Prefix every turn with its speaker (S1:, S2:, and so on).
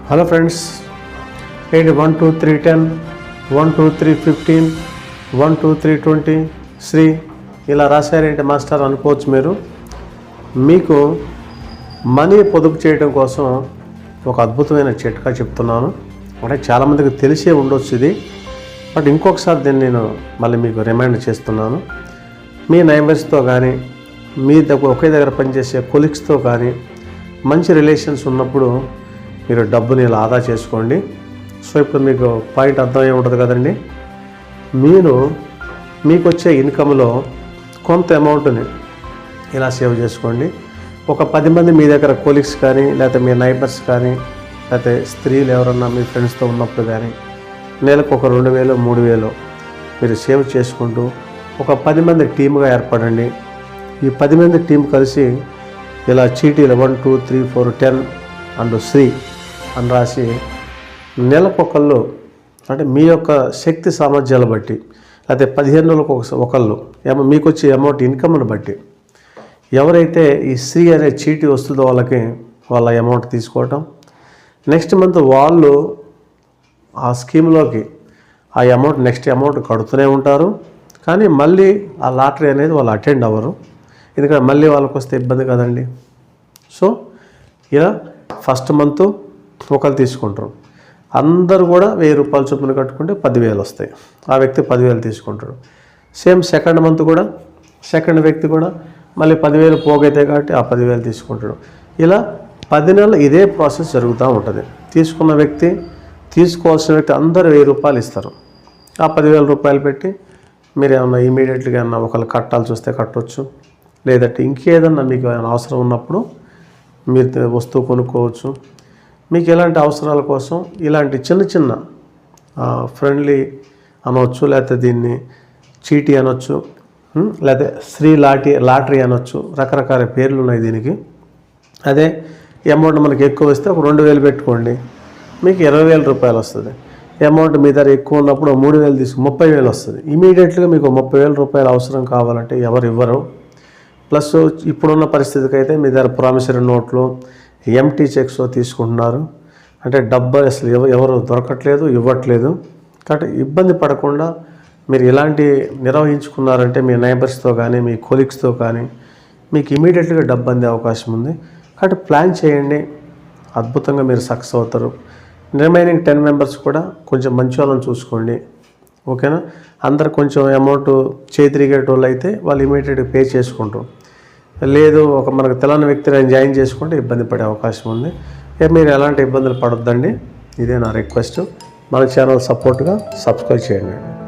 S1: Hello friends, 1 2 3 10, 1 2 3 15, 1 2 3 20 Shri ఇలా రాశారేంటి master అనుకోవచ్చు మీరు. మీకు మనీ పొదుపు చేయడం కోసం ఒక అద్భుతమైన చిట్కా చెప్తున్నాను. అంటే చాలామందికి తెలిసే ఉండొచ్చు ఇది, బట్ ఇంకొకసారి దీన్ని నేను మళ్ళీ మీకు రిమైండ్ చేస్తున్నాను. మీ నైబర్స్తో కానీ, మీ ఒకే దగ్గర పనిచేసే కొలీగ్స్తో కానీ మంచి రిలేషన్స్ ఉన్నప్పుడు మీరు డబ్బుని ఇలా ఆదా చేసుకోండి. సో ఇప్పుడు మీకు పాయింట్ అర్థమై ఉంటుంది కదండి. మీకు వచ్చే ఇన్కమ్లో కొంత అమౌంట్ని ఇలా సేవ్ చేసుకోండి. ఒక 10 మంది మీ దగ్గర కొలీగ్స్ కానీ, లేకపోతే మీ నైబర్స్ కానీ, లేకపోతే స్త్రీలు ఎవరన్నా మీ ఫ్రెండ్స్తో ఉన్నప్పుడు కానీ నెలకు ఒక 2000 3000 మీరు సేవ్ చేసుకుంటూ ఒక 10 మంది టీమ్గా ఏర్పడండి. ఈ 10 మంది టీం కలిసి ఇలా చీటీలు 1 2 3 4 10 అండ్ శ్రీ అని రాసి నెలకొకళ్ళు, అంటే మీ యొక్క శక్తి సామర్థ్యాలు బట్టి, లేకపోతే 15 రోజులకు ఒకళ్ళు మీకు వచ్చే అమౌంట్ ఇన్కమ్ను బట్టి ఎవరైతే ఈ శ్రీ అనే చీటీ వస్తుందో వాళ్ళ అమౌంట్ తీసుకోవటం, నెక్స్ట్ మంత్ వాళ్ళు ఆ స్కీమ్లోకి ఆ అమౌంట్ నెక్స్ట్ అమౌంట్ కడుతూనే ఉంటారు. కానీ మళ్ళీ ఆ లాటరీ అనేది వాళ్ళు అటెండ్ అవ్వరు, ఎందుకంటే మళ్ళీ వాళ్ళకి వస్తే ఇబ్బంది కదండి. సో ఇలా ఫస్ట్ మంత్ ఒకరు తీసుకుంటారు, అందరూ కూడా 1000 రూపాయల చొప్పున కట్టుకుంటే 10,000 వస్తాయి. ఆ వ్యక్తి 10,000 తీసుకుంటాడు. సేమ్ సెకండ్ మంత్ కూడా సెకండ్ వ్యక్తి కూడా మళ్ళీ 10,000 పోగైతే కాబట్టి ఆ 10,000 తీసుకుంటాడు. ఇలా 10 నెలలు ఇదే ప్రాసెస్ జరుగుతూ ఉంటుంది. తీసుకున్న వ్యక్తి, తీసుకోవాల్సిన వ్యక్తి అందరూ 1000 రూపాయలు ఇస్తారు. ఆ 10,000 రూపాయలు పెట్టి మీరు ఏమన్నా ఇమీడియట్గా ఏమన్నా ఒకళ్ళు కట్టాల్సి వస్తే కట్టవచ్చు, లేదంటే ఇంకేదన్నా మీకు ఏమైనా అవసరం ఉన్నప్పుడు మీరు వస్తువు కొనుక్కోవచ్చు. మీకు ఎలాంటి అవసరాల కోసం ఇలాంటి చిన్న చిన్న ఫ్రెండ్లీ అనవచ్చు, లేకపోతే దీన్ని చీటీ అనొచ్చు, లేకపోతే శ్రీ లాటరీ అనొచ్చు, రకరకాల పేర్లు ఉన్నాయి దీనికి. అదే అమౌంట్ మనకి ఎక్కువ వస్తే ఒక 2,000 పెట్టుకోండి, మీకు 20,000 రూపాయలు వస్తుంది. అమౌంట్ మీ దగ్గర ఎక్కువ ఉన్నప్పుడు 3,000 తీసుకు 30,000 వస్తుంది. ఇమీడియట్గా మీకు 30,000 రూపాయలు అవసరం కావాలంటే ఎవరు ఇవ్వరు. ప్లస్ ఇప్పుడున్న పరిస్థితికి అయితే మీ దగ్గర ప్రామిసరీ నోట్లు, ఎంటీ చెక్స్ తీసుకుంటున్నారు. అంటే డబ్బు అసలు ఎవరు దొరకట్లేదు, ఇవ్వట్లేదు. కాబట్టి ఇబ్బంది పడకుండా మీరు ఇలాంటి నిర్వహించుకున్నారంటే మీ నైబర్స్తో కానీ, మీ కొలీగ్స్తో కానీ మీకు ఇమీడియట్గా డబ్బు అందే అవకాశం ఉంది. కాబట్టి ప్లాన్ చేయండి, అద్భుతంగా మీరు సక్సెస్ అవుతారు. రిమైనింగ్ 10 మెంబర్స్ కూడా కొంచెం మంచి వాళ్ళని చూసుకోండి, ఓకేనా. అందరు కొంచెం అమౌంట్ చేతిరిగేటోళ్ళు అయితే వాళ్ళు ఇమీడియట్గా పే చేసుకుంటారు. లేదు మనకు తెలంగాణ వ్యక్తిని జాయిన్ చేసుకుంటే ఇబ్బంది పడే అవకాశం ఉంది. మీరు ఎలాంటి ఇబ్బందులు పడొద్దండి. ఇదే నా రిక్వెస్ట్. మన ఛానల్ సపోర్ట్గా సబ్స్క్రైబ్ చేయండి.